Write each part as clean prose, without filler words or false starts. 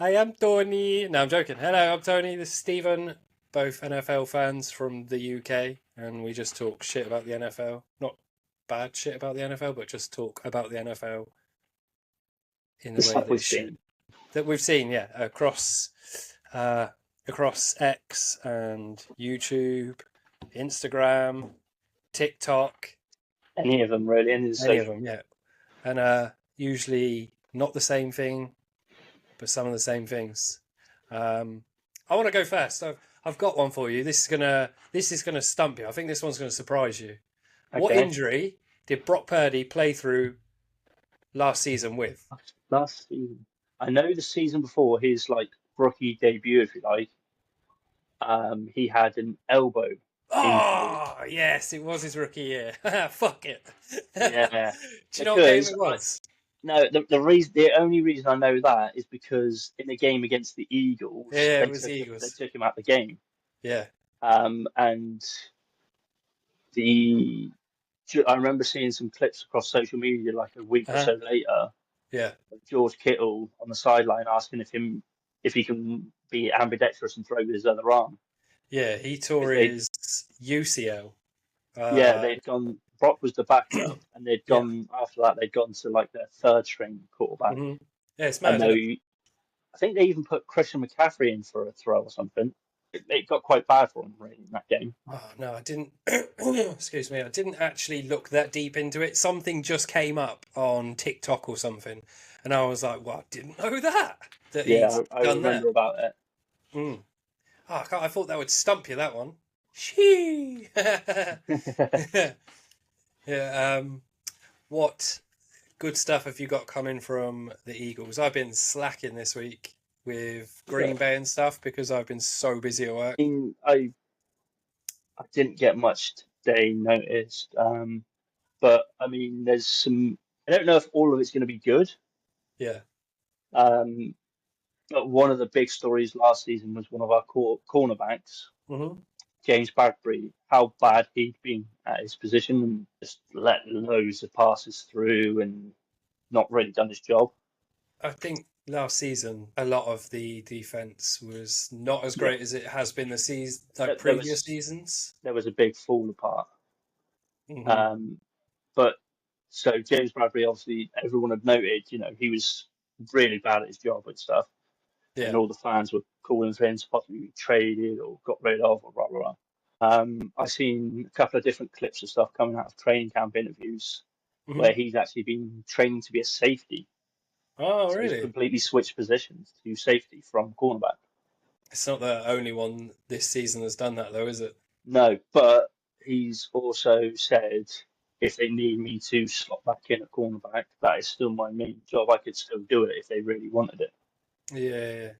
I am Tony. No, I'm joking. Hello, I'm Tony. This is Stephen. Both NFL fans from the UK, and we just talk shit about the NFL. Not bad shit about the NFL, but just talk about the NFL in the The way stuff that we've it should. seen. That we've seen, yeah, across X and YouTube, Instagram, TikTok, Any of them, really. Any of the any of social. them, yeah. And usually not the same thing, but some of the same things. I want to go first. I've got one for you. This is gonna stump you. I think this one's gonna surprise you. What Okay. injury did Brock Purdy play through last season with? Last season. I know the season before his rookie debut, if you like, he had an elbow injury. Oh, yes, it was his rookie year. Fuck it. Do Yeah, you know what game because it was? no, the only reason I know that is because in the game against the Eagles, Yeah, it they was the they Eagles. took him out the game. Yeah. And the I remember seeing some clips across social media like a week or Uh-huh. so later Yeah. of George Kittle on the sideline asking if he can be ambidextrous and throw with his other arm. Yeah, he Because tore they his UCL. Yeah, Uh, they'd gone. Brock was the backup, and they'd yeah. gone after that. They'd gone to like their third string quarterback, Hmm. Yeah, it's and mad, isn't it? I think they even put Christian McCaffrey in for a throw or something. It got quite bad for him really in that game. Oh, no, I didn't. Excuse me. I didn't actually look that deep into it. Something just came up on TikTok or something, and I was like, "Well, I didn't know that Yeah, he's I done that." remember about it. Mm. Oh, I thought that would stump you. That one. Shee. Yeah. What good stuff have you got coming from the Eagles? I've been slacking this week with Green Bay and stuff because I've been so busy at work. I didn't get much today noticed, but I mean, there's some. I don't know if all of it's going to be good. Yeah. Um, but one of the big stories last season was one of our cornerbacks, Hmm. James Bradbury, how bad he'd been at his position and just let loads of passes through and not really done his job. I think last season a lot of the defense was not as Yeah, great as it has been the season like there previous was seasons. a big fall apart. Hmm. Um, but so James Bradbury, obviously, everyone had noted, he was really bad at his job and stuff, and Yeah. all the fans were calling for him to possibly be traded or got rid of or blah blah blah. I've seen a couple of different clips of stuff coming out of training camp interviews Hmm. where he's actually been trained to be a safety. Oh, So he's really? completely switched positions to safety from cornerback. It's not the only one this season has done that, though, is it? No, but he's also said if they need me to slot back in at cornerback, that is still my main job. I could still do it if they really wanted it. Yeah.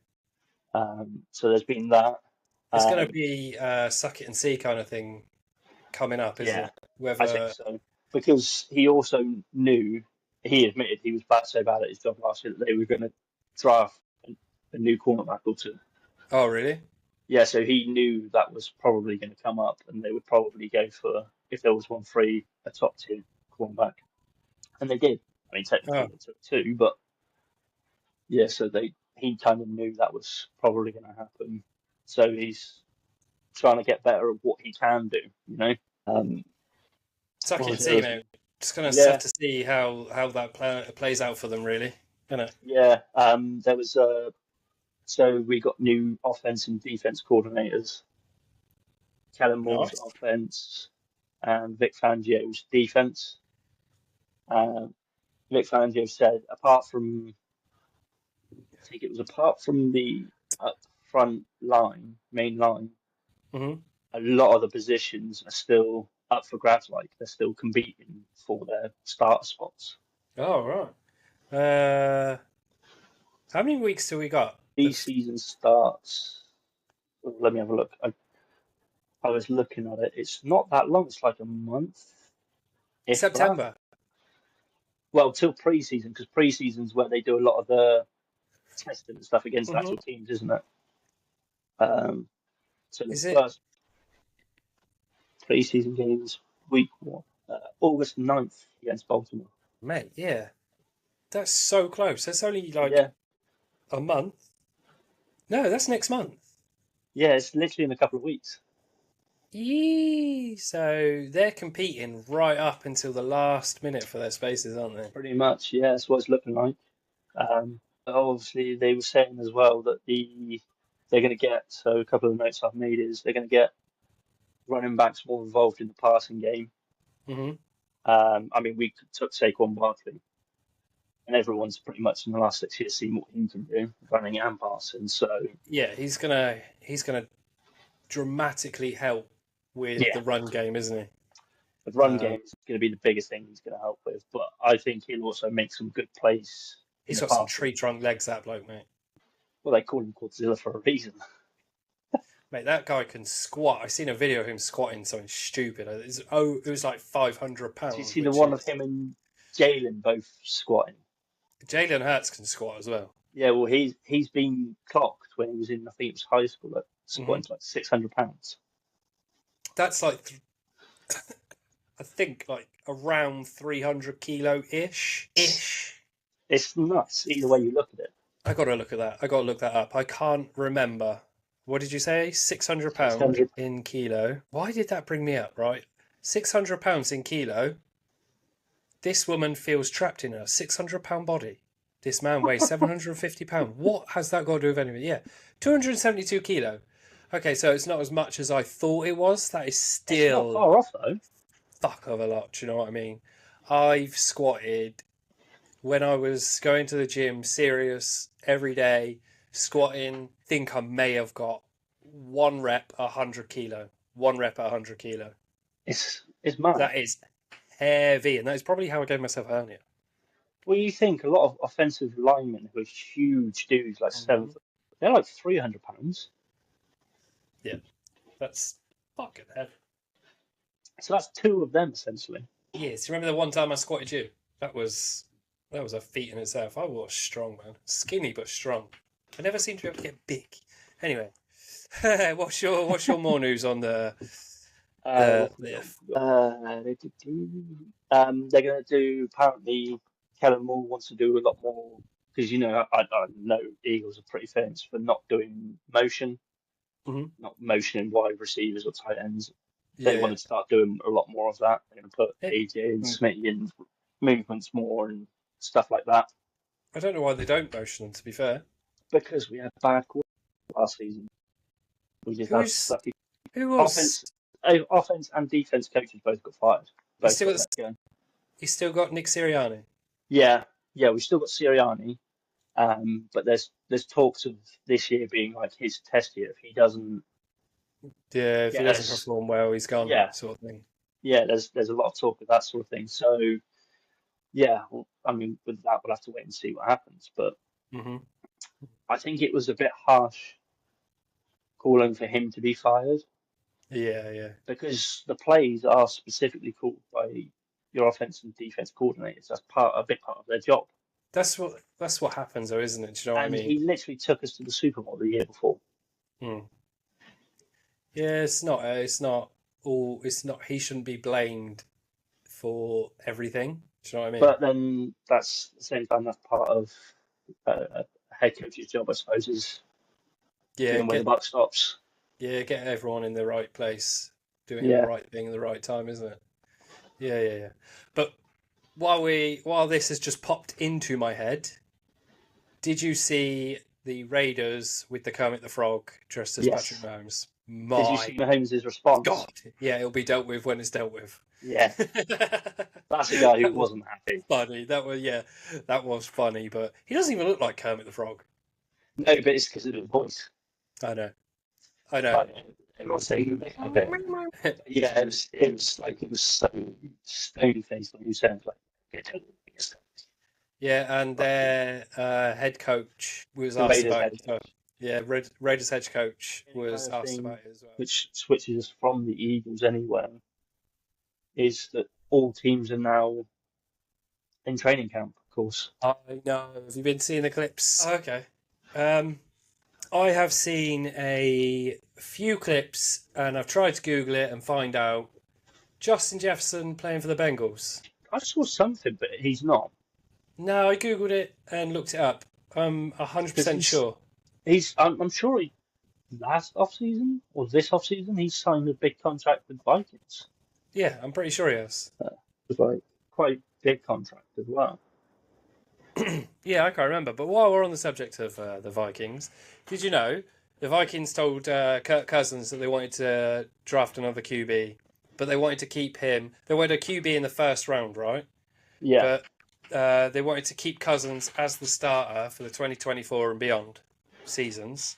So there's been that. It's going to Um, be suck it and see kind of thing coming up, isn't yeah, it? I think Whether so. Because he also knew, he admitted he was so bad at his job last year that they were going to draft a new cornerback or two. Oh, really? Yeah, so he knew that was probably going to come up, and they would probably go for, if there was one free, a top tier cornerback, and they did. I mean, technically Oh, they took two, but yeah, so he kind of knew that was probably going to happen. So he's trying to get better at what he can do, you know. Um, suck what it and was the see, other mate. thing? Just gonna have Yeah, to see how that plays out for them, really, isn't it? yeah. There was so we got new offense and defense coordinators. Kellen Moore's Nice. offense and Vic Fangio's defense. Um, Vic Fangio said, I think it was apart from the up front line, main line, Hmm. a lot of the positions are still up for grabs. Like they're still competing for their starter spots. Oh, right. How many weeks do we got? The season starts. Let me have a look. I was looking at it. It's not that long. It's like a month, if that. September. Well, till pre-season, because pre-season's where they do a lot of the testing and stuff against Hmm. actual teams, isn't it? Um, so the Is it, first pre-season game is week one, August 9th against Baltimore. mate? Yeah, that's so close. That's only like Yeah, a month. No, that's next month. Yeah, it's literally in a couple of weeks. Yee. So they're competing right up until the last minute for their spaces, aren't they? Pretty much, yeah, that's what it's looking like. But obviously, they were saying as well that they're going to get. So a couple of the notes I've made is they're going to get running backs more involved in the passing game. Hmm. I mean, we took Saquon Barkley, and everyone's pretty much in the last 6 years seen what he can do, running and passing. So Yeah, he's gonna dramatically help with yeah, the run game, isn't he? the run Um, game is going to be the biggest thing he's going to help with. But I think he'll also make some good plays in he's the got some passing. tree trunk legs, that bloke, mate. Well, they call him Godzilla for a reason. Mate, that guy can squat. I seen a video of him squatting something stupid. It was like 500 Did you pounds, see the which one of is him and Jalen both squatting? Jalen Hurts can squat as well. Yeah, well, he's been clocked when he was in, I think it was high school, at Hmm. squatting to like 600 pounds. That's like I think like around 300 kilo ish. It's nuts either way you look at it. I got to look at that. I got to look that up. I can't remember. What did you say? 600 pound 600. in kilo. Why did that bring me up? Right, 600 pounds in kilo. This woman feels trapped in a 600-pound body. This man weighs 750 pounds. What has that got to do with anything? Yeah, 272 kilo. Okay, so it's not as much as I thought it was. That is It's not still far off though. fuck of a lot. Do you know what I mean? I've squatted when I was going to the gym, serious every day, squatting. Think I may have got one rep 100 kilo. One rep at 100 kilo. It's mad. That is heavy, and that is probably how I gave myself a hernia. Well, you think a lot of offensive linemen who are huge dudes, like Mhm. 7 foot, they're like 300 pounds. Yeah, that's fucking heavy. So that's two of them essentially. Yes, you remember the one time I squatted you? That was a feat in itself. I was strong, man. Skinny but strong. I never seem to be able to get big. Anyway, what's your more news on the What have we they're going to do, apparently, Kellen Moore wants to do a lot more, because, I know Eagles are pretty famous for not doing motion, Mhm. not motioning wide receivers or tight ends. They Yeah, want to start doing a lot more of that. They're going to put yeah. AJ and Mm. Smitty in movements more and stuff like that, I don't know why they don't motion them, to be fair. because we had bad quarterbacks last season. We just had Who's sucky who was offense. Offense and defense coaches both got fired. you Both still got got let go. you still got Nick Sirianni? Yeah, yeah, we've still got Sirianni, but there's talks of this year being like his test year. If he doesn't Yeah, if he get doesn't us, perform well, he's gone, yeah, sort of thing. yeah, there's a lot of talk of that sort of thing. So yeah, well, I mean, with that we'll have to wait and see what happens. But Hmm. I think it was a bit harsh calling for him to be fired, Yeah, yeah. because the plays are specifically called by your offense and defense coordinators. That's a big part of their job. That's what happens, though, isn't it? Do you know what I And mean? he literally took us to the Super Bowl the year before. Hmm. Yeah, it's not. It's not all. It's not. He shouldn't be blamed for everything. Do you know what I mean? But then that's at the same time, that's part of a head coach's job, I suppose, is Yeah, seeing where the get buck stops. get everyone in the right place, doing the Yeah, right thing at the right time, isn't it? Yeah, yeah, yeah. But while this has just popped into my head, did you see the Raiders with the Kermit the Frog dressed as Patrick yes. Mahomes? Did you My see Mahomes' response? God. Yeah, it'll be dealt with when it's dealt with. Yeah, that's a guy who That was wasn't happy. funny. That was funny, but he doesn't even look like Kermit the Frog. No, but it's because of his voice. I know. I know. Like, everyone's saying, okay. Yeah, it was so stony faced when you said, like, "Get out of here." Yeah, and their head coach was The asked Raiders about head it as well. coach. Yeah, Raiders head coach Any kind was of asked thing about it as well. which switches us from the Eagles anywhere is that all teams are now in training camp, of course. I know. Have you been seeing the clips? Oh, okay. Um, I have seen a few clips, and I've tried to Google it and find out Justin Jefferson playing for the Bengals. I saw something, but he's not. No, I Googled it and looked it up. I'm Because 100% sure. I'm sure last off season or this off season he signed a big contract with Vikings. Yeah, I'm pretty sure he has. It was like quite a big contract as well. Yeah, I can't remember. But while we're on the subject of the Vikings, did you know the Vikings told Kirk Cousins that they wanted to draft another QB, but they wanted to keep him. They wanted a QB in the first round, right? Yeah, But they wanted to keep Cousins as the starter for the 2024 and beyond seasons.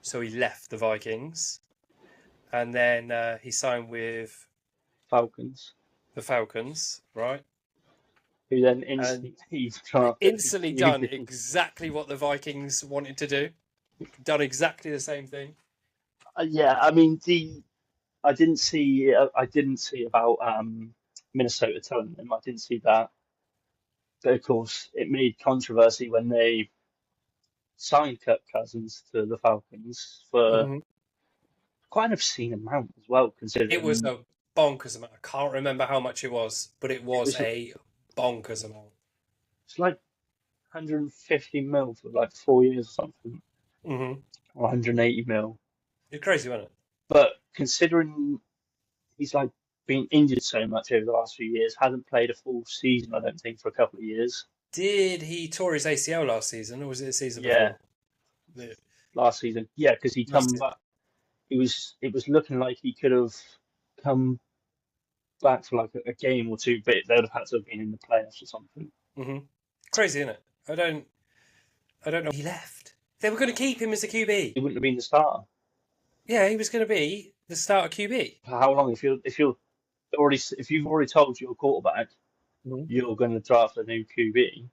So he left the Vikings, and then he signed with Falcons, the Falcons, right? who then And instantly drafted a instantly done QB. exactly what the Vikings wanted to do. Done exactly the same thing. Yeah, I mean I didn't see about Minnesota telling them. I didn't see that, but of course it made controversy when they signed Kirk Cousins to the Falcons for Mm-hmm. quite an obscene amount as well, It was considering a bonkers amount. I can't remember how much it was, but it it was was a bonkers amount. it's like 150 mil for like 4 years or something, Mm-hmm. or 180 mil. It's crazy, wasn't it? But considering he's like been injured so much over the last few years, hasn't played a full season, I don't think, for a couple of years. Did he tore his ACL last season, or was it the season Yeah, before? The- last season. Yeah, because he Last come season. back. It was looking like he could have come back for like a game or two, but they would have had to have been in the playoffs or something. Mm-hmm. Crazy, isn't it? I don't know. He left. They were going to keep him as a QB. He wouldn't have been the starter. Yeah, he was going to be the starter QB. For how long? If you've already told your quarterback Mm-hmm. you're going to draft a new QB,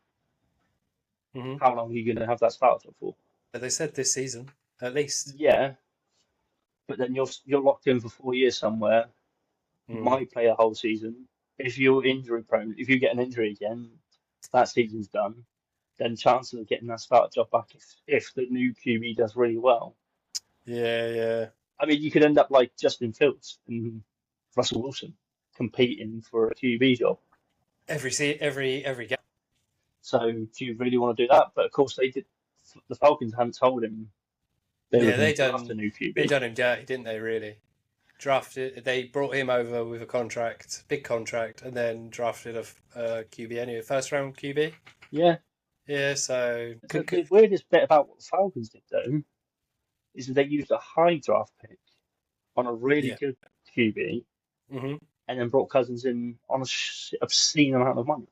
Mm-hmm. how long are you going to have that starter job for? But they said this season, at least. Yeah, but then you're locked in for 4 years somewhere. Mm. Might play a whole season. If you're injury prone, if you get an injury again, that season's done. Then chances of getting that starter job back if the new QB does really well. Yeah, yeah. I mean, you could end up like Justin Fields and Russell Wilson competing for a QB job. Every game. So do you really want to do that? But of course they did. The Falcons hadn't told him they were Yeah, going to draft a new they QB. done him dirty, didn't they? Really drafted. They brought him over with a contract, big contract, and then drafted a QB anyway, first round QB. Yeah. Yeah, so The weirdest bit about what the Falcons did though is that they used a high draft pick on a really yeah. good QB Hmm. and then brought Cousins in on a obscene amount of money.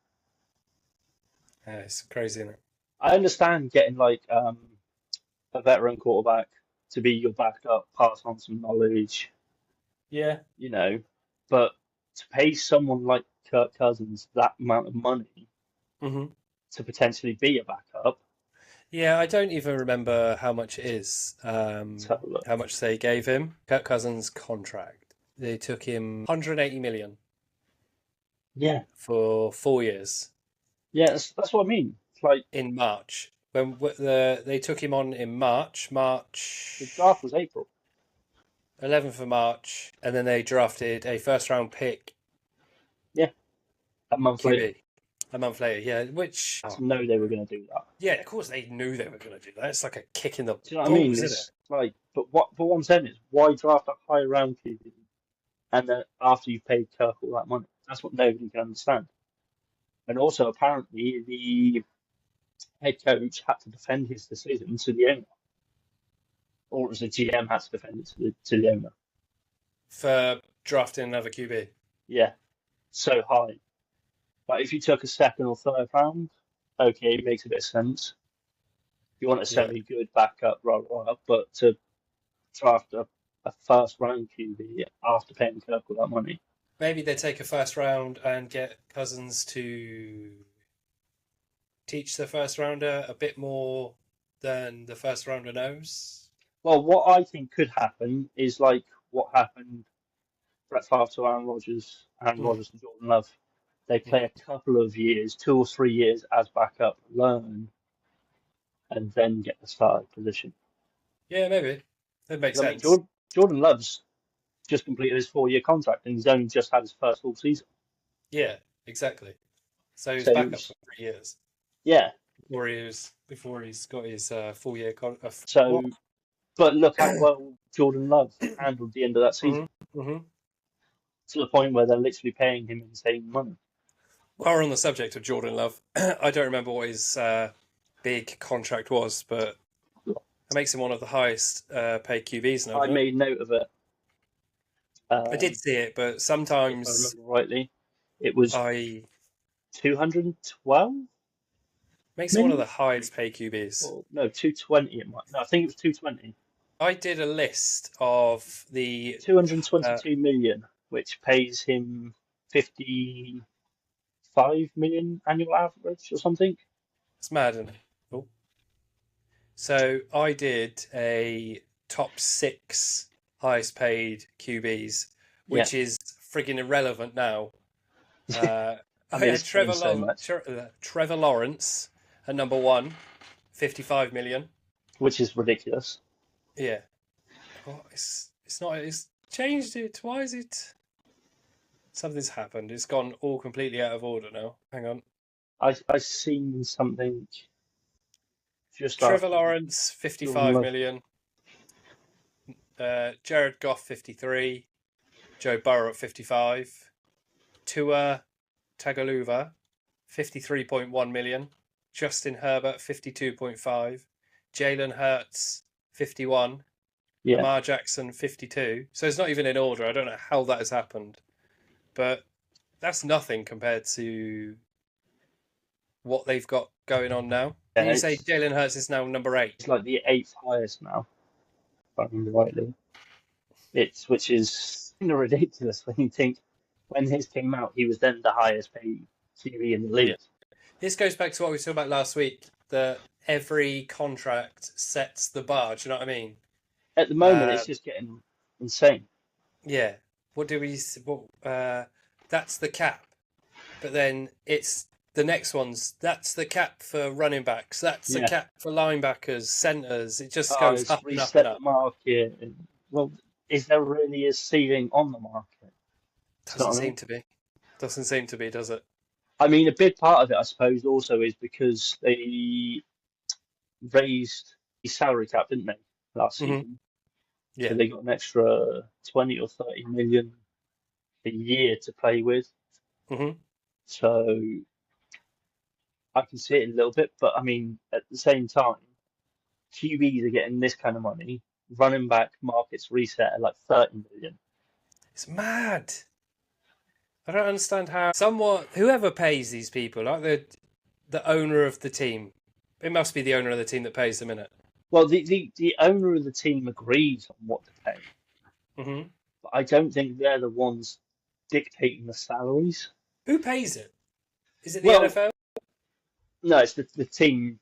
Yeah, it's crazy, isn't it? I understand getting like a veteran quarterback to be your backup, pass on some knowledge, Yeah. you know, but to pay someone like Kirk Cousins that amount of money Hmm. to potentially be a backup, Yeah, I don't even remember how much it is. let's have a look. How much they gave him? Kirk Cousins' contract. They took him 180 million Yeah, for 4 years yeah, that's what I mean. It's like in March. They took him on in March, the draft was April. 11th of March, and then they drafted a first round pick Yeah, a month later. QB a month later. Yeah, which To know they were going to do that. yeah, of course they knew they were going to do that. It's like a kick in the Do you know what I mean? balls, isn't It's like, but what I'm saying is, why draft a high round QB and then after you've paid Kirk all that money? That's what nobody can understand. And also, apparently, the head coach had to defend his decision to the owner, or it was the GM had to defend it to the owner. for drafting another QB? Yeah, so high. But if you took a second or third round, okay, it makes a bit of sense. You want a Yeah, semi-good backup, blah. But to draft a first round QB after paying Kirk all that money, maybe they take a first round and get Cousins to teach the first rounder a bit more than the first rounder knows. well, what I think could happen is like what happened Brett Favre to Aaron Mm. Rodgers to Jordan Love. They play a couple of years, 2 or 3 years as backup, learn, and then get the starting position. Yeah, maybe that makes 'Cause, I mean, sense. Jordan Love's just completed his 4 year contract and he's only just had his first full season. Yeah, exactly. So he's So, back up for 3 years. yeah, before he's got his full year contract. So, What? but look how well Jordan Love handled the end of that season Hmm. to the point where they're literally paying him insane money. While we're on the subject of Jordan Love, I don't remember what his big contract was, but it makes him one of the highest paid QBs now, I doesn't it? made note of it. I did see it, but If I sometimes remember rightly, it was I 212 makes him one of million, the highest paid QBs. or no, 220. It might. No, I think it was 220. I did a list of the 222 million, which pays him 55 million annual average or something. it's mad, isn't it? Oh. So I did a top 6 highest paid QBs, Yeah, which is frigging irrelevant now. I I mean had it's changed so much, Trevor Lawrence at number 1, 55 million. which is ridiculous. Yeah. Oh, it's not. It's changed it. Why is it? Something's happened. It's gone all completely out of order now. Hang on. I seen something just Trevor after Lawrence, Jordan 55 Love. million. Jared Goff, 53. Joe Burrow at 55. Tua Tagovailoa, 53.1 million. Justin Herbert, 52.5. Jalen Hurts, 51. Yeah, Lamar Jackson, 52. So it's not even in order. I don't know how that has happened. But that's nothing compared to what they've got going on now. yeah, Did you say Jalen Hurts is now number 8? it's like the eighth highest now, if I remember rightly. It's which is kind of ridiculous when you think when his came out, he was then the highest paid QB in the Yeah. league. This goes back to what we talked about last week, that every contract sets the bar. Do you know what I mean? At the moment, Uh, it's just getting insane. yeah. What do we? That's the cap. But then it's the next one's. That's the cap for running backs. That's the Yeah. cap for linebackers, centers. It just Oh, goes it's up and up and reset the up. market. And, well, is there really a ceiling on the market? Do you know Doesn't what I mean? seem to be. Doesn't seem to be, does it? I mean, a big part of it, I suppose, also is because they raised the salary cap, didn't they, last Hmm. season? So Yeah. they got an extra 20 or 30 million a year to play with. Hmm. So I can see it a little bit, but I mean, at the same time, QBs are getting this kind of money. Running back markets reset at like 30 million. It's mad. I don't understand how whoever pays these people, like the owner of the team. It must be the owner of the team that pays them, innit? Well, the owner of the team agrees on what to pay, Hmm. but I don't think they're the ones dictating the salaries. Who pays it? Is it the Well, NFL? no, it's the team.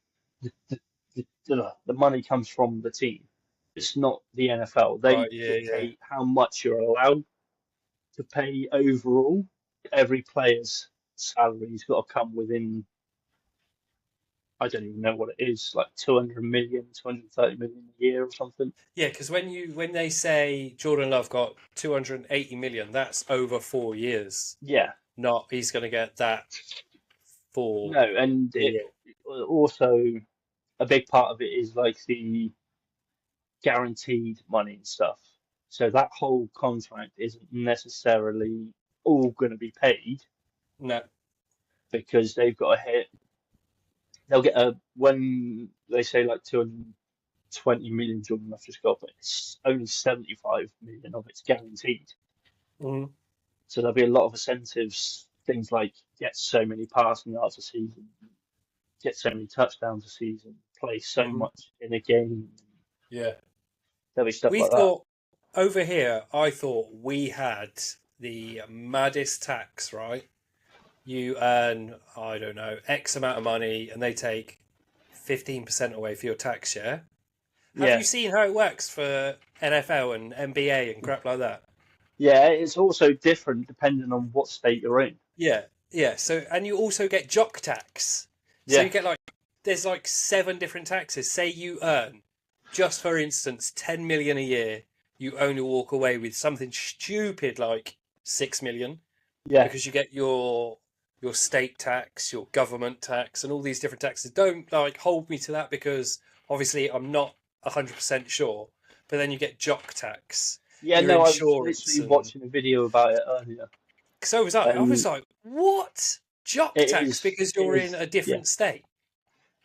The money comes from the team. It's not the NFL. Right, They yeah, yeah. dictate how much you're allowed to pay overall. Every player's salary's got to come within, I don't even know what it is, like 200 million, 230 million a year or something. Yeah, because when they say Jordan Love got 280 million, that's over 4 years. Yeah, Not he's going to get that for no, and the it year. also a big part of it is like the guaranteed money and stuff. So that whole contract isn't necessarily all going to be paid No. because they've got to hit. They'll get a when they say like 220 million Jordan Love just got, but it's only 75 million of it's guaranteed. Hmm. So there'll be a lot of incentives, things like get so many passing yards a season, get so many touchdowns a season, play so Hmm. much in a game. Yeah. There'll be stuff We like that. thought over here, I thought we had the maddest tax, right? You earn, I don't know, X amount of money and they take 15% away for your tax share. Have Yeah, you seen how it works for NFL and NBA and crap like that? yeah. It's also different depending on what state you're in. Yeah, yeah. So, and you also get jock tax. So Yeah, you get there's like 7 different taxes. Say you earn, just for instance, 10 million a year, you only walk away with something stupid like 6 million yeah, because you get your your state tax, your government tax, and all these different taxes. Don't like hold me to that because obviously I'm not 100% sure. But then you get jock tax, Yeah, your no, I was insurance, literally and watching a video about it earlier, so was I. I was and like, what? Jock it tax is because it you're in is a yeah. different state.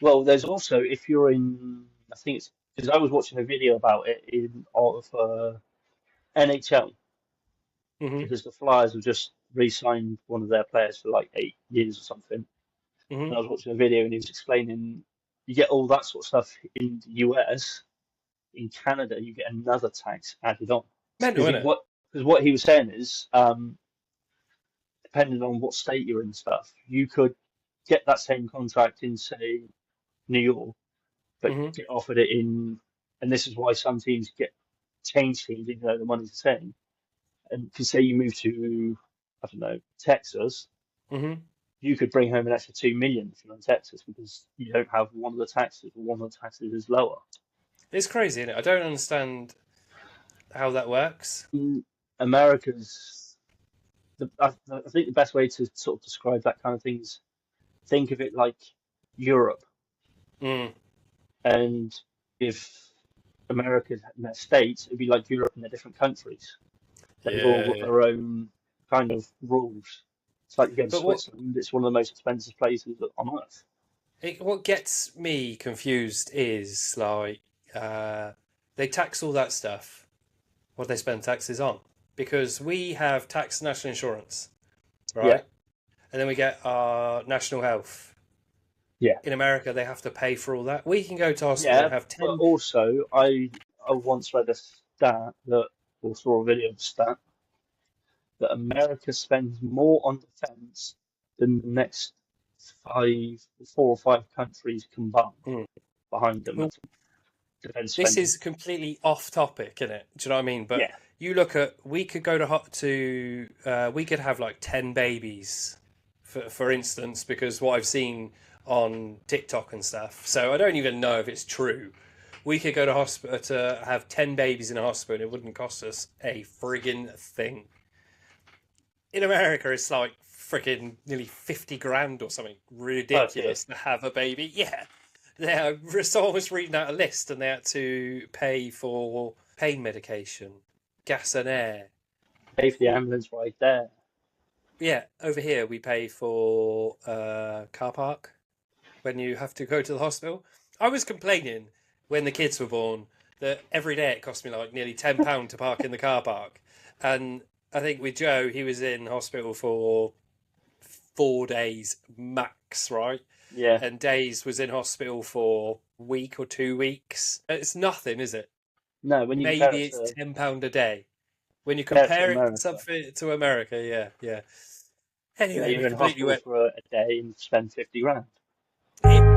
Well, there's also if you're in, I think it's because I was watching a video about it in of NHL Hmm. because the Flyers have just re-signed one of their players for like 8 years or something. Hmm. And I was watching a video and he was explaining you get all that sort of stuff in the US. In Canada, you get another tax added on Mental, because innit? what he was saying is depending on what state you're in and stuff, you could get that same contract in say New York, but Hmm. get offered it in, and this is why some teams get change teams even though the money's the same. And if you say you move to, I don't know, Texas, Hmm. you could bring home an extra 2 million if you're in Texas because you don't have one of the taxes, or one of the taxes is lower. It's crazy, isn't it? I don't understand how that works. In America's, I think the best way to sort of describe that kind of thing is think of it like Europe, Mm. and if America and their states, it'd be like Europe and their different countries. They've all Yeah, got yeah. their own kind of rules. It's like you go to But what Switzerland, it's one of the most expensive places on earth. what gets me confused is like uh, they tax all that stuff. What they spend taxes on? Because we have tax national insurance, Yeah, right? And then we get our national health. yeah, In America, they have to pay for all that. We can go to hospital yeah. and have But 10. also, I once read a stat that, or saw a video of a stat that America spends more on defense than the next four or five countries combined Mm. behind them Well, as defense this spending. is completely off topic, isn't it? Do you know what I mean? But Yeah, you look at, we could go we could have like 10 babies, for instance, because what I've seen on TikTok and stuff. So I don't even know if it's true. We could go to hospital to have 10 babies in a hospital and it wouldn't cost us a friggin' thing. In America, it's like friggin' nearly 50 grand or something per kid. ridiculous to have a baby. Yeah. Someone was reading out a list and they had to pay for pain medication, gas and air. Pay for the ambulance right there. Yeah, over here we pay for car park when you have to go to the hospital. I was complaining when the kids were born that every day it cost me like nearly £10 to park in the car park. And I think with Joe, he was in hospital for 4 days max, right? Yeah. And Days was in hospital for a week or 2 weeks. It's nothing, is it? No, when you Maybe it's £10 a day. When you compare it to compare it to America, something to America, yeah. yeah, Anyway, you're we in completely hospital went. for a day and spend 50 grand. It